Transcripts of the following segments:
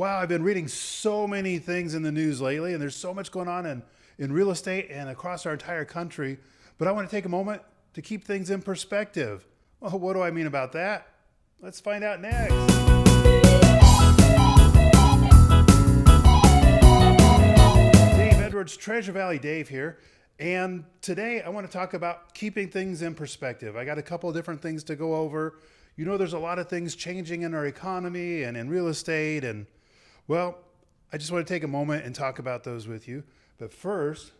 Wow, I've been reading so many things in the news lately, and there's so much going on in real estate and across our entire country. But I want to take a moment to keep things in perspective. Well, what do I mean about that? Let's find out next. Dave Edwards, Treasure Valley Dave here. And today I want to talk about keeping things in perspective. I got a couple of different things to go over. You know, there's a lot of things changing in our economy and in real estate. And well, I just want to take a moment and talk about those with you. But first,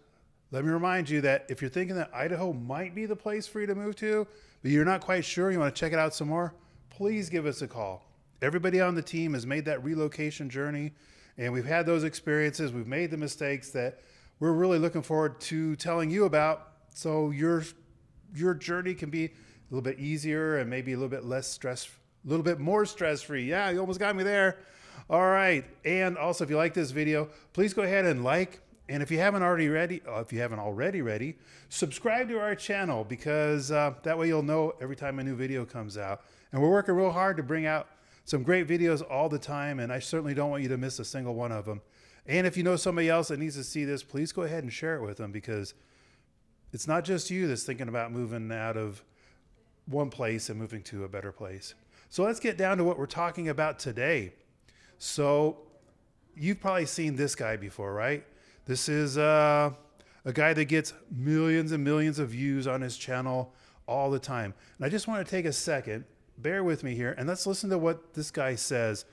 let me remind you that if you're thinking that Idaho might be the place for you to move to, but you're not quite sure, you want to check it out some more, please give us a call. Everybody on the team has made that relocation journey, and we've had those experiences. We've made the mistakes that we're really looking forward to telling you about, so your journey can be a little bit easier and maybe a little bit less stress, a little bit more stress-free. Yeah, you almost got me there. All right, and also if you like this video, please go ahead and like, and if you haven't already, subscribe to our channel, because that way you'll know every time a new video comes out. And we're working real hard to bring out some great videos all the time, and I certainly don't want you to miss a single one of them. And if you know somebody else that needs to see this, please go ahead and share it with them, because it's not just you that's thinking about moving out of one place and moving to a better place. So let's get down to what we're talking about today. So you've probably seen this guy before, right? This is a guy that gets millions and millions of views on his channel all the time. And I just want to take a second, bear with me here, and let's listen to what this guy says,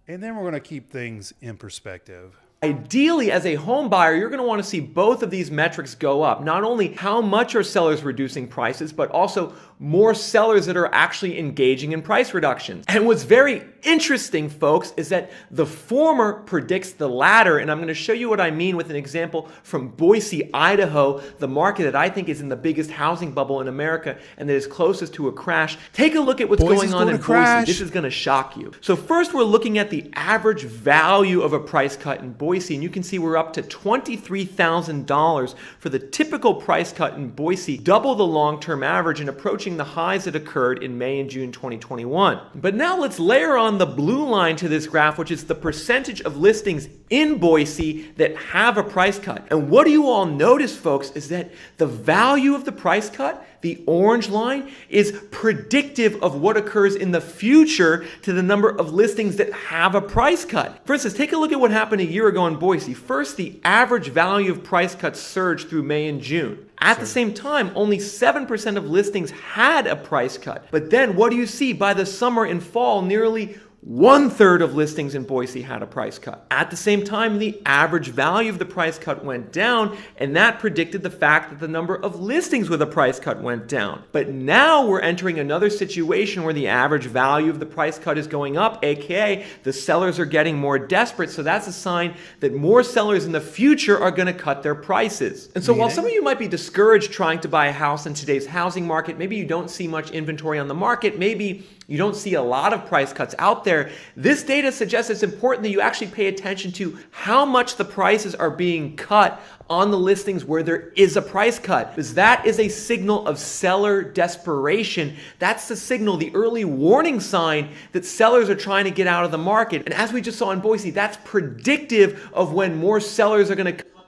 and then we're going to keep things in perspective. Ideally, as a home buyer, you're going to want to see both of these metrics go up. Not only how much are sellers reducing prices, but also more sellers that are actually engaging in price reductions. And what's very interesting, folks, is that the former predicts the latter. And I'm going to show you what I mean with an example from Boise, Idaho, the market that I think is in the biggest housing bubble in America and that is closest to a crash. Take a look at what's going on in Boise. This is going to shock you. So first, we're looking at the average value of a price cut in Boise, and you can see we're up to $23,000 for the typical price cut in Boise, double the long-term average and approaching the highs that occurred in May and June 2021. But now let's layer on the blue line to this graph, which is the percentage of listings in Boise that have a price cut. And what do you all notice, folks, is that the value of the price cut, the orange line, is predictive of what occurs in the future to the number of listings that have a price cut. For instance, take a look at what happened a year ago in Boise. First, the average value of price cuts surged through May and June. At the same time, only 7% of listings had a price cut. But then what do you see? By the summer and fall, nearly 1/3 of listings in Boise had a price cut. At the same time, the average value of the price cut went down, and that predicted the fact that the number of listings with a price cut went down. But now we're entering another situation where the average value of the price cut is going up, aka the sellers are getting more desperate, so that's a sign that more sellers in the future are going to cut their prices. And so while some of you might be discouraged trying to buy a house in today's housing market, maybe you don't see much inventory on the market, maybe you don't see a lot of price cuts out there, this data suggests it's important that you actually pay attention to how much the prices are being cut on the listings where there is a price cut, because that is a signal of seller desperation. That's the signal, the early warning sign that sellers are trying to get out of the market. And as we just saw in Boise, that's predictive of when more sellers are going to come.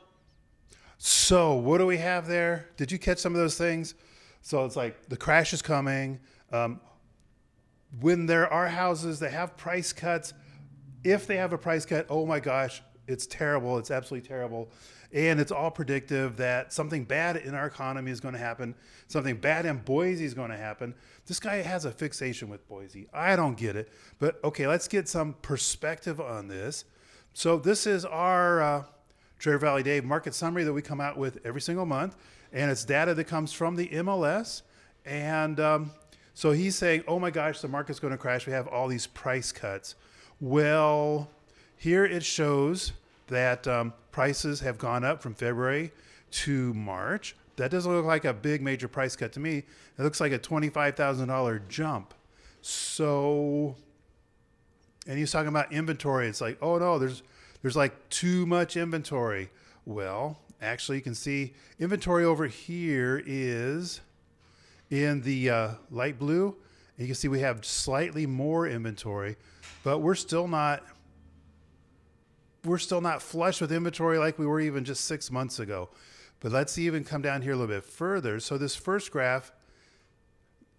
So what do we have there? Did you catch some of those things? So it's like the crash is coming. When there are houses that have price cuts, if they have a price cut, oh my gosh, it's terrible. It's absolutely terrible. And it's all predictive that something bad in our economy is going to happen. Something bad in Boise is going to happen. This guy has a fixation with Boise. I don't get it. But okay, let's get some perspective on this. So this is our Treasure Valley Dave market summary that we come out with every single month. And it's data that comes from the MLS. And so he's saying, oh my gosh, the market's going to crash. We have all these price cuts. Well, here it shows that prices have gone up from February to March. That doesn't look like a big major price cut to me. It looks like a $25,000 jump. So, and he's talking about inventory. It's like, oh no, there's like too much inventory. Well, actually you can see inventory over here is in the light blue. And you can see we have slightly more inventory, but we're still not we're still not flush with inventory like we were even just 6 months ago. But let's even come down here a little bit further. So this first graph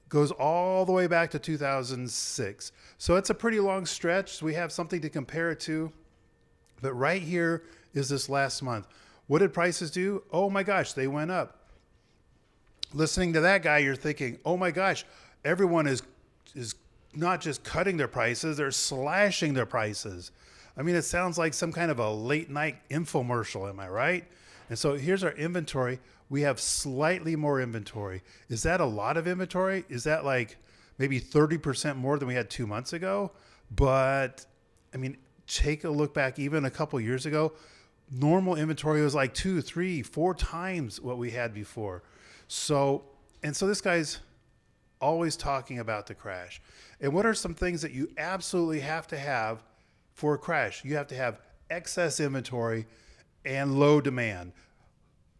goes all the way back to 2006. So it's a pretty long stretch. So we have something to compare it to. But right here is this last month. What did prices do? Oh my gosh, they went up. Listening to that guy, you're thinking, oh my gosh, everyone is not just cutting their prices, they're slashing their prices. I mean, it sounds like some kind of a late night infomercial, am I right? And so here's our inventory. We have slightly more inventory. Is that a lot of inventory? Is that like maybe 30% more than we had 2 months ago? But I mean, take a look back even a couple years ago. Normal inventory was like 2, 3, 4 times what we had before. So this guy's always talking about the crash. And what are some things that you absolutely have to have for a crash? You have to have excess inventory and low demand.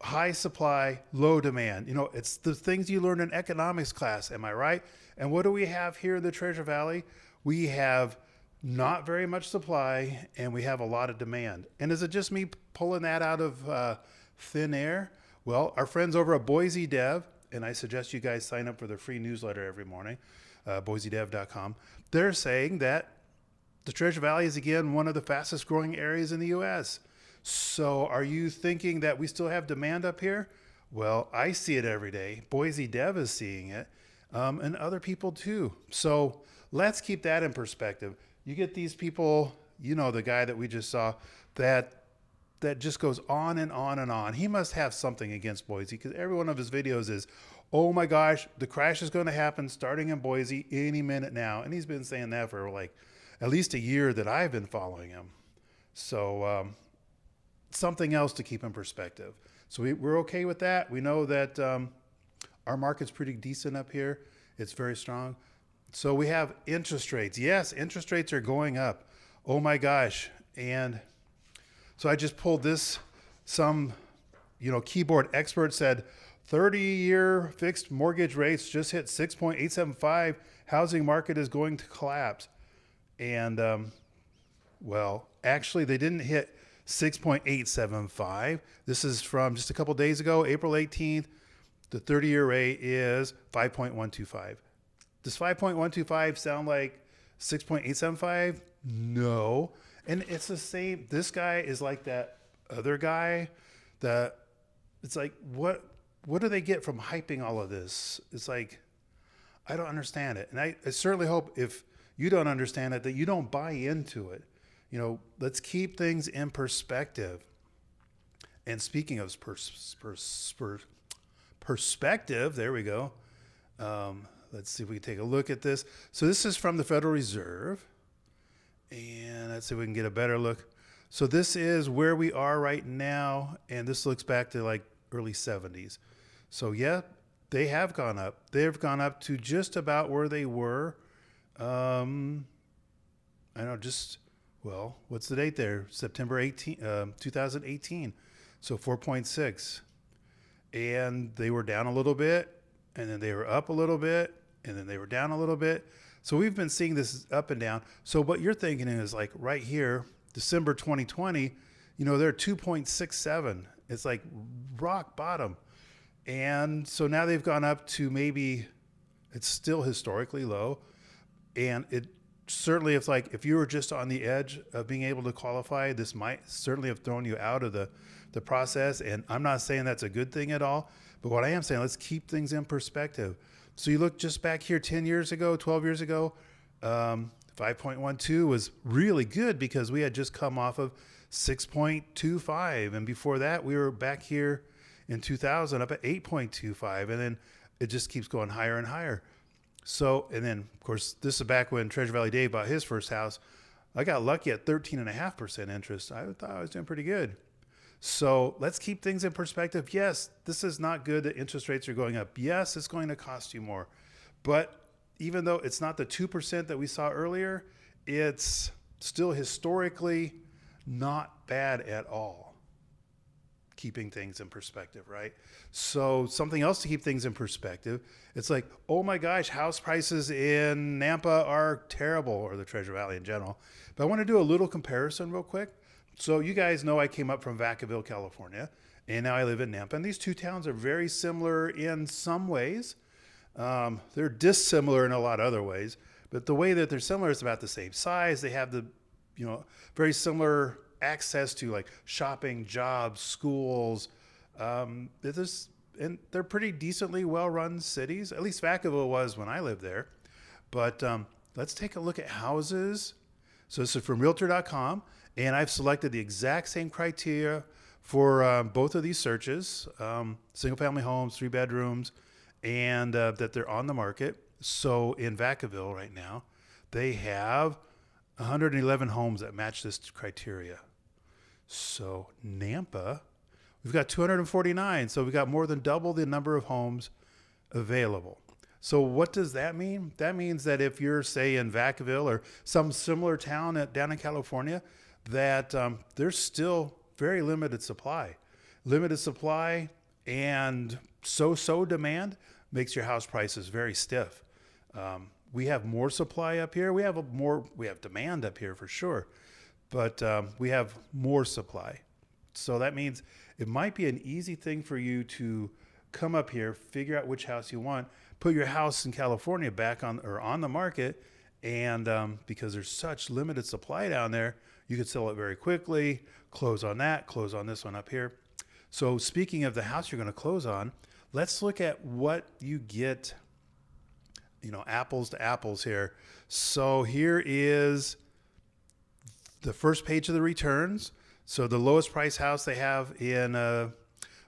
High supply, low demand. You know, it's the things you learn in economics class, am I right? And what do we have here in the Treasure Valley? We have not very much supply and we have a lot of demand. And is it just me pulling that out of thin air? Well, our friends over at Boise Dev, and I suggest you guys sign up for their free newsletter every morning, boisedev.com. They're saying that the Treasure Valley is again one of the fastest growing areas in the U.S. So are you thinking that we still have demand up here? Well, I see it every day. Boise Dev is seeing it, and other people too. So let's keep that in perspective. You get these people, you know, the guy that we just saw, that just goes on and on and on. He must have something against Boise because every one of his videos is, oh my gosh, the crash is going to happen starting in Boise any minute now. And he's been saying that for like at least a year that I've been following him. So something else to keep in perspective. So we're okay with that. We know that our market's pretty decent up here. It's very strong. So we have interest rates. Yes, interest rates are going up. Oh my gosh. And so I just pulled this. Some, keyboard expert said 30-year fixed mortgage rates just hit 6.875. Housing market is going to collapse. And well, actually they didn't hit 6.875. This is from just a couple days ago, April 18th. The 30-year rate is 5.125. Does 5.125 sound like 6.875? No. And it's the same. This guy is like that other guy that it's like, what do they get from hyping all of this? It's like, I don't understand it. And I certainly hope if you don't understand it, that you don't buy into it. Let's keep things in perspective. And speaking of perspective, there we go. Let's see if we can take a look at this. So this is from the Federal Reserve. And let's see if we can get a better look. So this is where we are right now. And this looks back to like early 70s. So yeah, they have gone up. They've gone up to just about where they were. I know what's the date there? September 18, 2018. So 4.6. And they were down a little bit. And then they were up a little bit. And then they were down a little bit. So we've been seeing this up and down. So what you're thinking is like right here, December 2020, they're 2.67. It's like rock bottom. And so now they've gone up to maybe, it's still historically low. And it certainly, it's like, if you were just on the edge of being able to qualify, this might certainly have thrown you out of the process. And I'm not saying that's a good thing at all. But what I am saying, let's keep things in perspective. So you look just back here 10 years ago, 12 years ago, 5.12 was really good because we had just come off of 6.25. And before that, we were back here in 2000 up at 8.25. And then it just keeps going higher and higher. So, and then, of course, this is back when Treasure Valley Dave bought his first house. I got lucky at 13.5% interest. I thought I was doing pretty good. So let's keep things in perspective. Yes, this is not good that interest rates are going up. Yes, it's going to cost you more. But even though it's not the 2% that we saw earlier, it's still historically not bad at all. Keeping things in perspective, right? So something else to keep things in perspective. It's like, oh my gosh, house prices in Nampa are terrible, or the Treasure Valley in general. But I want to do a little comparison real quick. So you guys know I came up from Vacaville, California, and now I live in Nampa. And these two towns are very similar in some ways. They're dissimilar in a lot of other ways, but the way that they're similar is about the same size. They have the, very similar access to like shopping, jobs, schools. And they're pretty decently well-run cities. At least Vacaville was when I lived there. But let's take a look at houses. So this is from Realtor.com, and I've selected the exact same criteria for both of these searches: single-family homes, 3 bedrooms, and that they're on the market. So in Vacaville right now, they have 111 homes that match this criteria. So Nampa, we've got 249. So we've got more than double the number of homes available. So what does that mean? That means that if you're, say, in Vacaville or some similar town down in California, that there's still very limited supply. Limited supply and so demand makes your house prices very stiff. We have more supply up here. We have demand up here for sure, but we have more supply. So that means it might be an easy thing for you to come up here, figure out which house you want, put your house in California back on the market, and because there's such limited supply down there, you could sell it very quickly, close on that, close on this one up here. So speaking of the house you're going to close on, let's look at what you get, apples to apples here. So here is the first page of the returns. So the lowest price house they have in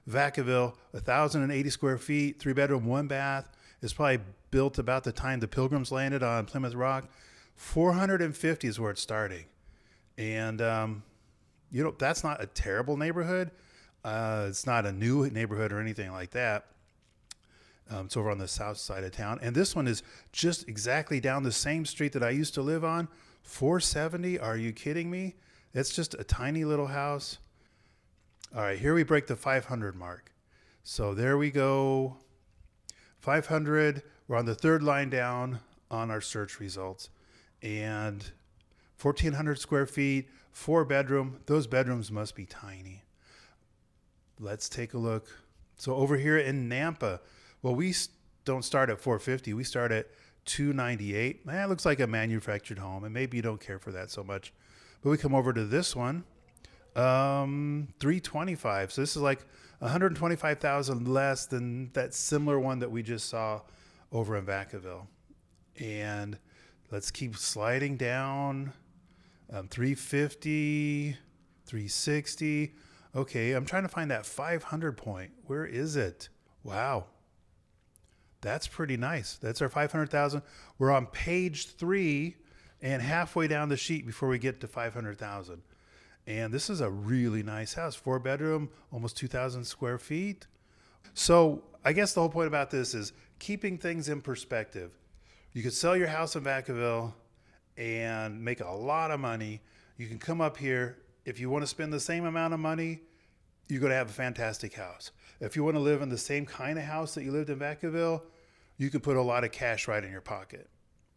Vacaville, 1,080 square feet, 3 bedroom, 1 bath. It's probably built about the time the Pilgrims landed on Plymouth Rock. 450 is where it's starting. And, that's not a terrible neighborhood. It's not a new neighborhood or anything like that. It's over on the south side of town. And this one is just exactly down the same street that I used to live on. 470, are you kidding me? It's just a tiny little house. All right, here we break the 500 mark. So there we go. 500, we're on the third line down on our search results. And 1,400 square feet, 4 bedroom. Those bedrooms must be tiny. Let's take a look. So over here in Nampa, well, we don't start at 450. We start at 298. That looks like a manufactured home, and maybe you don't care for that so much. But we come over to this one, 325. So this is like 125,000 less than that similar one that we just saw over in Vacaville. And let's keep sliding down. 350, 360. Okay, I'm trying to find that 500 point. Where is it? Wow. That's pretty nice. That's our 500,000. We're on page 3 and halfway down the sheet before we get to 500,000. And this is a really nice house. 4 bedroom, almost 2,000 square feet. So I guess the whole point about this is keeping things in perspective. You could sell your house in Vacaville and make a lot of money. You can come up here. If you want to spend the same amount of money, you're going to have a fantastic house. If you want to live in the same kind of house that you lived in Vacaville, you can put a lot of cash right in your pocket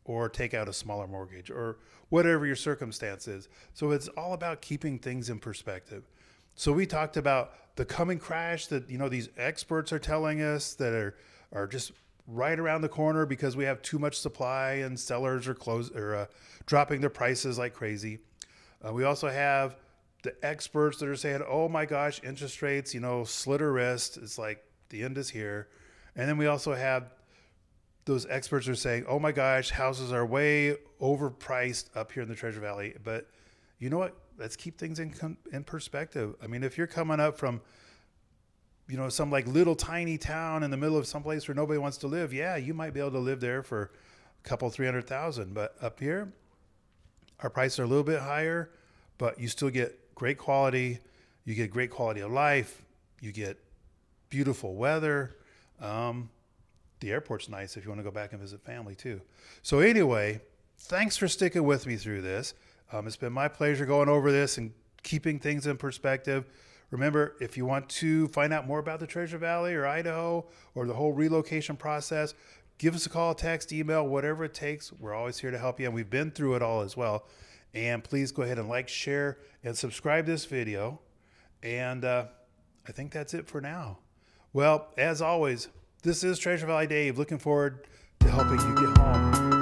or take out a smaller mortgage or whatever your circumstance is. So it's all about keeping things in perspective. So we talked about the coming crash that, these experts are telling us that are just right around the corner because we have too much supply and sellers are dropping their prices like crazy. We also have the experts that are saying, oh my gosh, interest rates, slit our wrist. It's like the end is here. And then we also have those experts are saying, oh my gosh, houses are way overpriced up here in the Treasure Valley. But you know what? Let's keep things in perspective. I mean, if you're coming up from, some like little tiny town in the middle of someplace where nobody wants to live, yeah, you might be able to live there for a couple, 300,000. But up here, our prices are a little bit higher, but you still get great quality. You get great quality of life. You get beautiful weather. The airport's nice if you want to go back and visit family too. So anyway, thanks for sticking with me through this. It's been my pleasure going over this and keeping things in perspective. Remember, if you want to find out more about the Treasure Valley or Idaho or the whole relocation process, give us a call, text, email, whatever it takes. We're always here to help you, and we've been through it all as well. And please go ahead and like, share, and subscribe this video. And I think that's it for now. Well, as always, this is Treasure Valley Dave, looking forward to helping you get home.